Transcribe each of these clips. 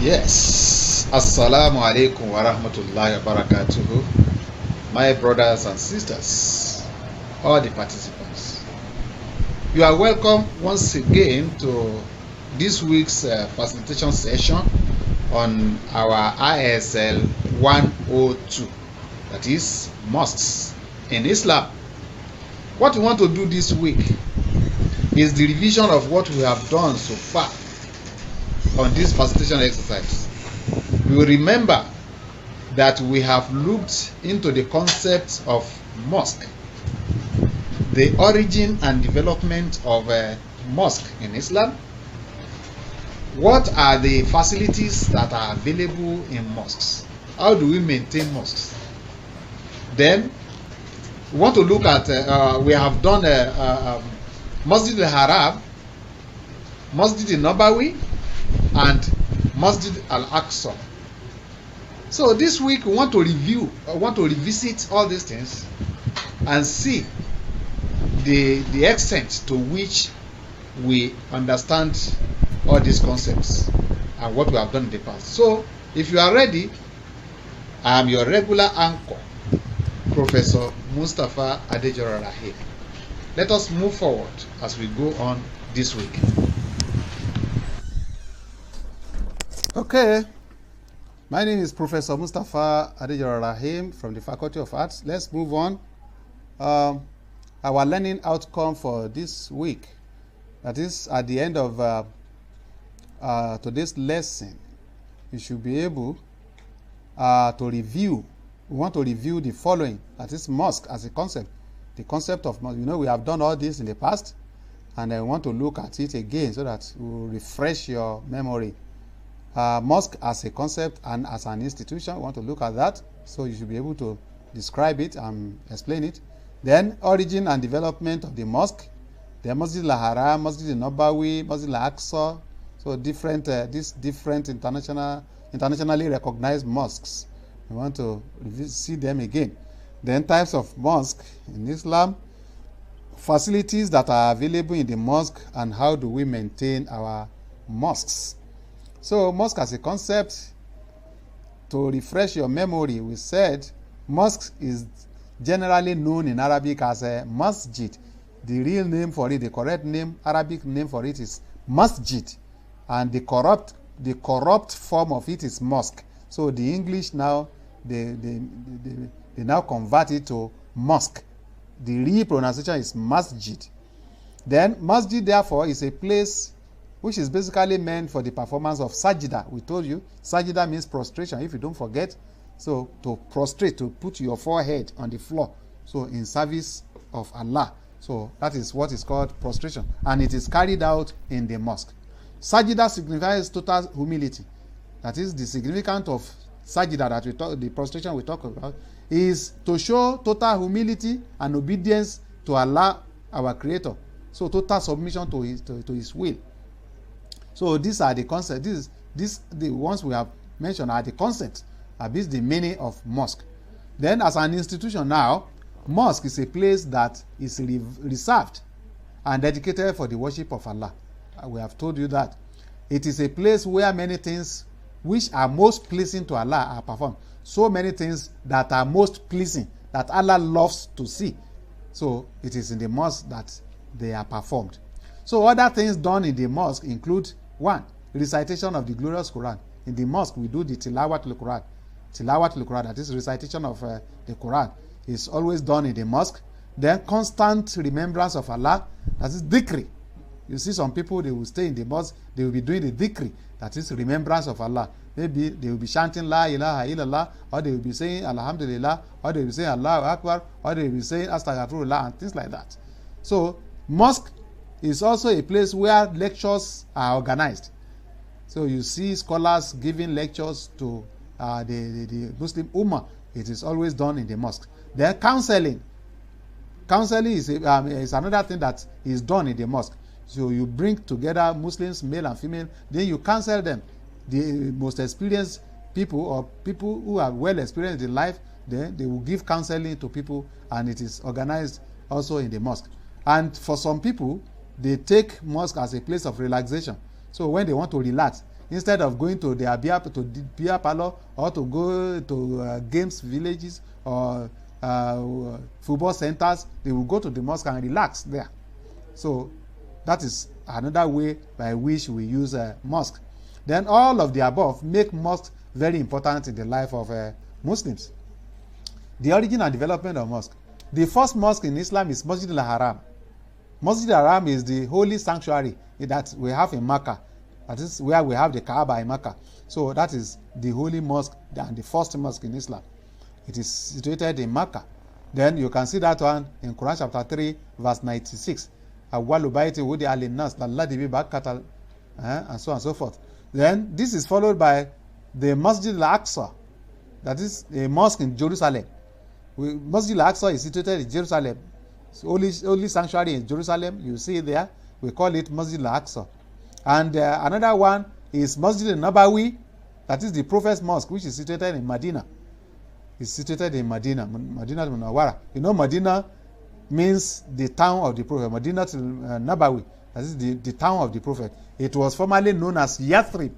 Yes, Assalamu alaikum wa rahmatullahi wa barakatuhu. My brothers and sisters, all the participants, you are welcome once again to this week's facilitation session on our ISL 102, that is mosques in Islam. What we want to do this week is the revision of what we have done so far on this facilitation exercise. You will remember that we have looked into the concept of mosque, the origin and development of a mosque in Islam. What are the facilities that are available in mosques? How do we maintain mosques? Then we want to look at, we have done Masjid al-Haram, Masjid al-Nabawi, and Masjid al-Aqsa. So this week we want to revisit all these things and see the extent to which we understand all these concepts and what we have done in the past. So if you are ready, I am your regular anchor, Professor Mustafa Adejora Rahim. Let us move forward as we go on this week. Okay, my name is Professor Mustafa Adejora Rahim from the Faculty of Arts. Let's move on. Our learning outcome for this week, that is at the end of today's lesson, you should be able to review. We want to review the following, that is mosque as a concept. The concept of mosque, we have done all this in the past, and I want to look at it again so that we will refresh your memory. Mosque as a concept and as an institution, we want to look at that, so you should be able to describe it and explain it. Then origin and development of the mosque, the Masjid al-Haram, Masjid al-Nabawi, Masjid al-Aqsa, so these different internationally recognized mosques. We want to see them again. Then types of mosque in Islam, facilities that are available in the mosque, and how do we maintain our mosques. So mosque as a concept, to refresh your memory, we said mosque is generally known in Arabic as a masjid. The real name for it, the correct name, Arabic name for it is masjid, and the corrupt form of it is mosque. So the English now, they now convert it to mosque. The real pronunciation is masjid. Then masjid therefore is a place which is basically meant for the performance of sajida. We told you sajida means prostration, if you don't forget. So to prostrate, to put your forehead on the floor, so in service of Allah. So that is what is called prostration, and it is carried out in the mosque. Sajida signifies total humility. That is the significance of sajida, that the prostration we talk about, is to show total humility and obedience to Allah, our Creator. So total submission to His will. So these are the concepts. The ones we have mentioned are the concepts, this is the meaning of mosque. Then as an institution now, mosque is a place that is reserved and dedicated for the worship of Allah. We have told you that. It is a place where many things which are most pleasing to Allah are performed. So many things that are most pleasing, that Allah loves to see. So it is in the mosque that they are performed. So other things done in the mosque include: 1, recitation of the glorious Quran. In the mosque we do the tilawatul Quran. Tilawatul Quran, that is recitation of the Quran, is always done in the mosque. Then constant remembrance of Allah, that is dhikri. You see some people, they will stay in the mosque, they will be doing the dhikri, that is remembrance of Allah. Maybe they will be chanting La ilaha illallah, or they will be saying Alhamdulillah, or they will be saying Allahu Akbar, or they will be saying Astaghfirullah, and things like that. So mosque is also a place where lectures are organized. So you see scholars giving lectures to the Muslim Ummah. It is always done in the mosque. Then counseling. Counseling is another thing that is done in the mosque. So you bring together Muslims, male and female, then you counsel them. The most experienced people, or people who are well experienced in life, then they will give counseling to people, and it is organized also in the mosque. And for some people, they take mosque as a place of relaxation. So when they want to relax, instead of going to the beer parlor or to go to games villages or football centers, they will go to the mosque and relax there. So that is another way by which we use mosque. Then all of the above make mosque very important in the life of Muslims. The origin and development of mosque. The first mosque in Islam is Masjid al-Haram. Masjid al-Haram is the holy sanctuary that we have in Mecca. That is where we have the Kaaba in Mecca. So that is the holy mosque and the first mosque in Islam. It is situated in Mecca. Then you can see that one in Quran chapter 3 verse 96. Awwalu bayti wudi'a lin-nas lalladhi bi Bakkata, and so on and so forth. Then this is followed by the Masjid al-Aqsa. That is a mosque in Jerusalem. Masjid al-Aqsa is situated in Jerusalem. It's only sanctuary in Jerusalem. You see it there. We call it Masjid al-Aqsa. And another one is Masjid al-Nabawi. That is the Prophet's mosque, which is situated in Medina. It's situated in Medina, Medina Munawwara. You know, Medina means the town of the Prophet. Medina to Nabawi. That is the town of the Prophet. It was formerly known as Yathrib.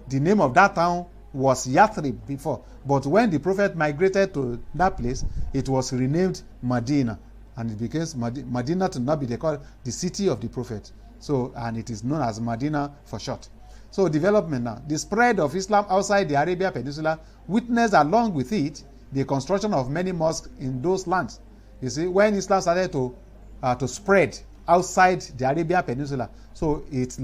The name of that town was Yathrib before. But when the Prophet migrated to that place, it was renamed Medina. And it became Medina to Nabi. They call it the city of the Prophet. So, and it is known as Medina for short. So, development now. The spread of Islam outside the Arabian Peninsula witnessed along with it the construction of many mosques in those lands. You see, when Islam started to spread outside the Arabian Peninsula, so it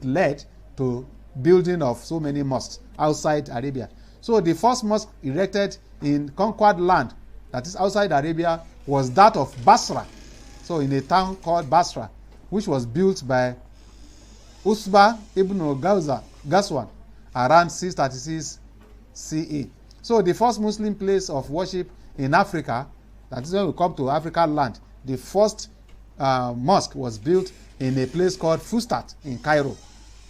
led to building of so many mosques outside Arabia. So the first mosque erected in conquered land, that is outside Arabia, was that of Basra. So in a town called Basra, which was built by Usba ibn Ghazwan around 636 CE. So the first Muslim place of worship in Africa, that is when we come to African land, the first mosque was built in a place called Fustat in Cairo.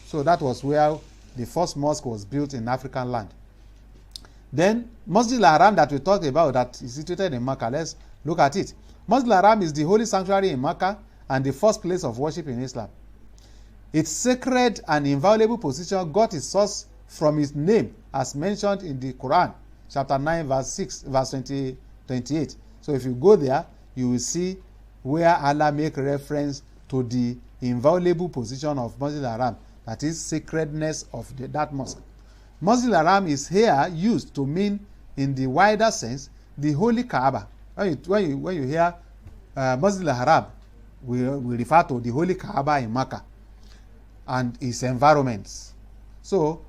So that was where the first mosque was built in African land. Then Masjid al-Haram that we talked about, that is situated in Mecca. Let's look at it. Masjid al-Haram is the holy sanctuary in Mecca and the first place of worship in Islam. Its sacred and inviolable position got its source from its name, as mentioned in the Quran, chapter 9, verse 28. So if you go there, you will see where Allah make reference to the inviolable position of Masjid al-Haram, that is sacredness of that mosque. Masjid al-Haram is here used to mean, in the wider sense, the holy Kaaba. When you hear Masjid al-Haram, we refer to the holy Kaaba in Mecca and its environments. So,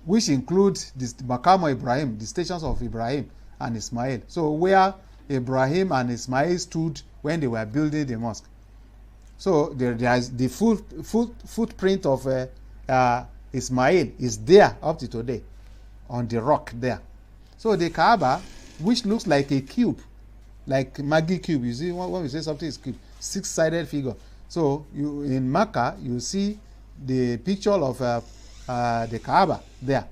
which include this Maqam Ibrahim, the stations of Ibrahim and Ismail. So, where Ibrahim and Ismail stood when they were building the mosque. So, there is the footprint of Ismail is there up to today on the rock there. So, the Kaaba, which looks like a cube, like Maggi cube, you see when we say something is cube, 6-sided figure. So, you in Mecca, you see the picture of the Kaaba there,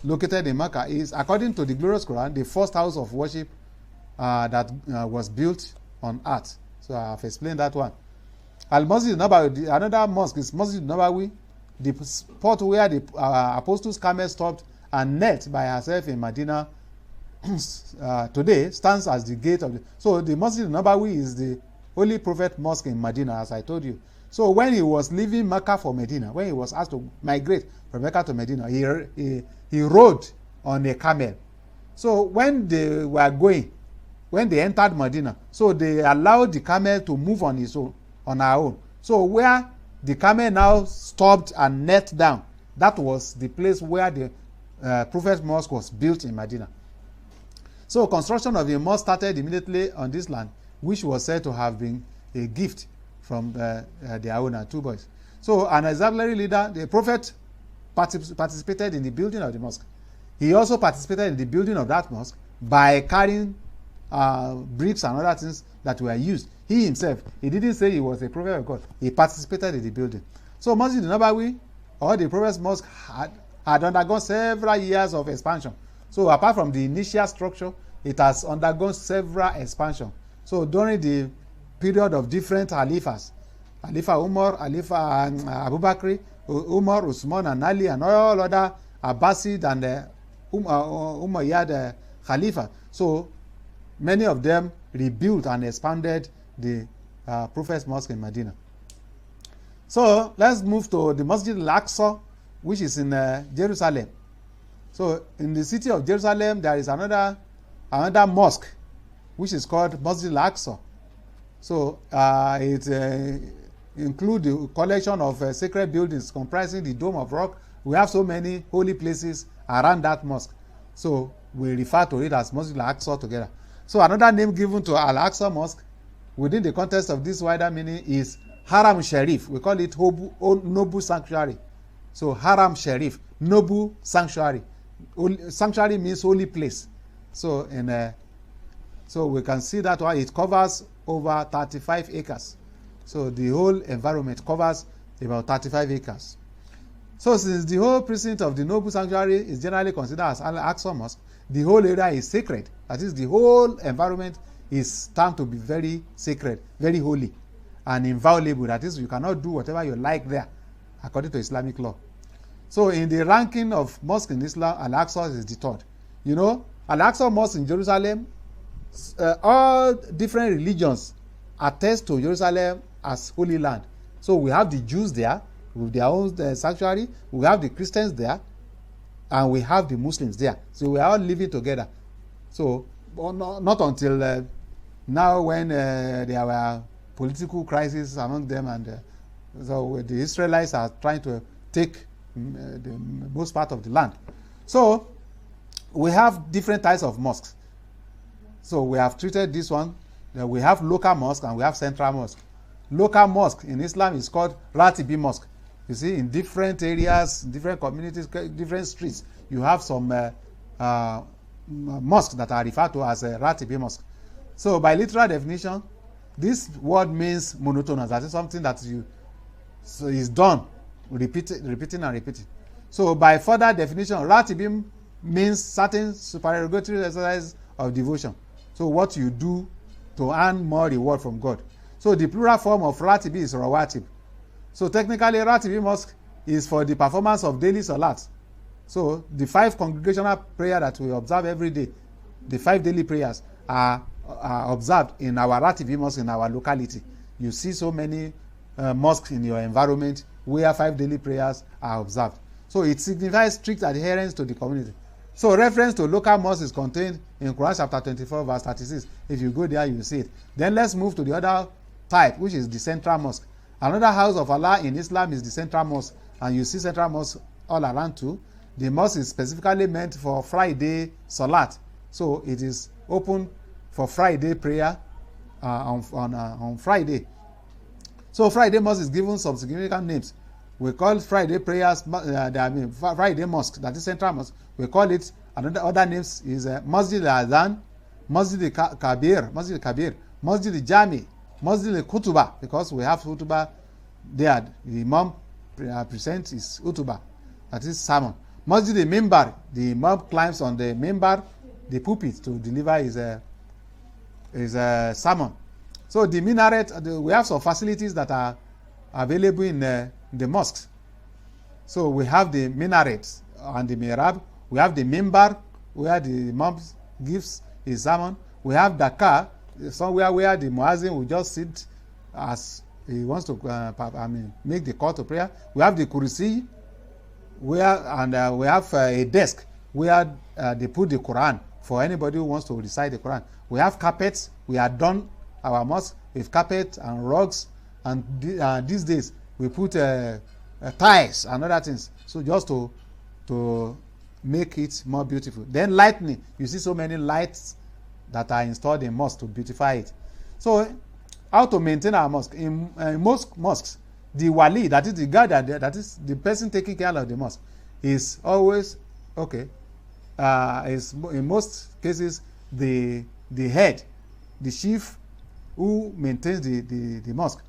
located in Mecca, is, according to the glorious Quran, the first house of worship that was built on earth. So I have explained that one. Al-Masjid Nabawi, another mosque is Masjid Nabawi, the spot where the apostles' camel stopped and knelt by herself in Medina. Today stands as the gate of the. So the Masjid Nabawi is the Holy Prophet Mosque in Medina, as I told you. So when he was leaving Mecca for Medina, when he was asked to migrate from Mecca to Medina, he rode on a camel. So when they were going, when they entered Medina, so they allowed the camel to move on its own, on our own. So where the camel now stopped and knelt down, that was the place where the Prophet's Mosque was built in Medina. So construction of the mosque started immediately on this land, which was said to have been a gift from their owner, two boys. So an exemplary leader, the Prophet participated in the building of the mosque. He also participated in the building of that mosque by carrying bricks and other things that were used. He himself, he didn't say he was a prophet of God. He participated in the building. So Masjid Nabawi, or the Prophet's Mosque, had undergone several years of expansion. So apart from the initial structure, it has undergone several expansions. So during the period of different Khalifas, Khalifa Umar, Khalifa Abu Bakr, Umar, Usman, and Ali, and all other Abbasid and Umayyad Khalifa. So many of them rebuilt and expanded the Prophet's Mosque in Medina. So let's move to the Masjid al-Aqsa, which is in Jerusalem. So in the city of Jerusalem, there is another mosque, which is called Masjid al-Aqsa. So it includes the collection of sacred buildings comprising the Dome of Rock. We have so many holy places around that mosque. So we refer to it as Masjid al-Aqsa together. So another name given to Al-Aqsa Mosque within the context of this wider meaning is Haram Sharif. We call it Noble Sanctuary. So Haram Sharif, Noble Sanctuary. Sanctuary means holy place. So so we can see that it covers over 35 acres. So the whole environment covers about 35 acres. So since the whole precinct of the Noble Sanctuary is generally considered as Al-Aqsa Mosque, the whole area is sacred. That is, the whole environment is termed to be very sacred, very holy, and inviolable. That is, you cannot do whatever you like there, according to Islamic law. So in the ranking of mosques in Islam, Al-Aqsa is the third. You know, Al-Aqsa Mosque in Jerusalem, all different religions attest to Jerusalem as holy land. So we have the Jews there with their own sanctuary, we have the Christians there, and we have the Muslims there. So we are all living together. So not until now, when there were political crises among them, and so the Israelites are trying to take the most part of the land. So we have different types of mosques. So we have treated this one. We have local mosque and we have central mosque. Local mosque in Islam is called Ratibi Mosque. You see, in different areas, different communities, different streets, you have some mosques that are referred to as Ratibi Mosque. So by literal definition, this word means monotonous. That is something that is done, repeating and repeating. So by further definition, Ratibi means certain supererogatory exercise of devotion. So what you do to earn more reward from God. So the plural form of Ratibi is Rawatib. So technically, Ratibi Mosque is for the performance of daily salat. So the 5 congregational prayer that we observe every day, the 5 daily prayers are observed in our Ratibi Mosque in our locality. You see so many mosques in your environment where 5 daily prayers are observed. So it signifies strict adherence to the community. So reference to local mosque is contained in Quran chapter 24 verse 36. If you go there, you will see it. Then let's move to the other type, which is the central mosque. Another house of Allah in Islam is the central mosque, and you see central mosque all around too. The mosque is specifically meant for Friday salat. So it is open for Friday prayer on Friday. So Friday mosque is given some significant names. We call Friday prayers, Friday mosque, that is central mosque. We call it, other names is Masjid al-Adhan, Masjid al-Kabir, Masjid al-Jami, Masjid al-Kutuba, because we have Kutuba there. The Imam presents his Kutuba, that is sermon. Masjid al-Mimbar, the Imam climbs on the Mimbar, the pulpit, to deliver his sermon. So the minaret, we have some facilities that are available in the mosques. So we have the minaret and the mihrab. We have the mimbar where the imam gives his sermon. We have the car, somewhere where the muazzin will just sit as he wants to make the call to prayer. We have the kursi, we have a desk where they put the Quran for anybody who wants to recite the Quran. We have carpets. We have done our mosque with carpet and rugs, and these days we put tiles and other things. So just to make it more beautiful. Then lightning. You see so many lights that are installed in mosque to beautify it. So how to maintain our mosque? In most mosques, the wali, that is the guy that is the person taking care of the mosque, is always okay. Is in most cases the head, the chief who maintains the mosque.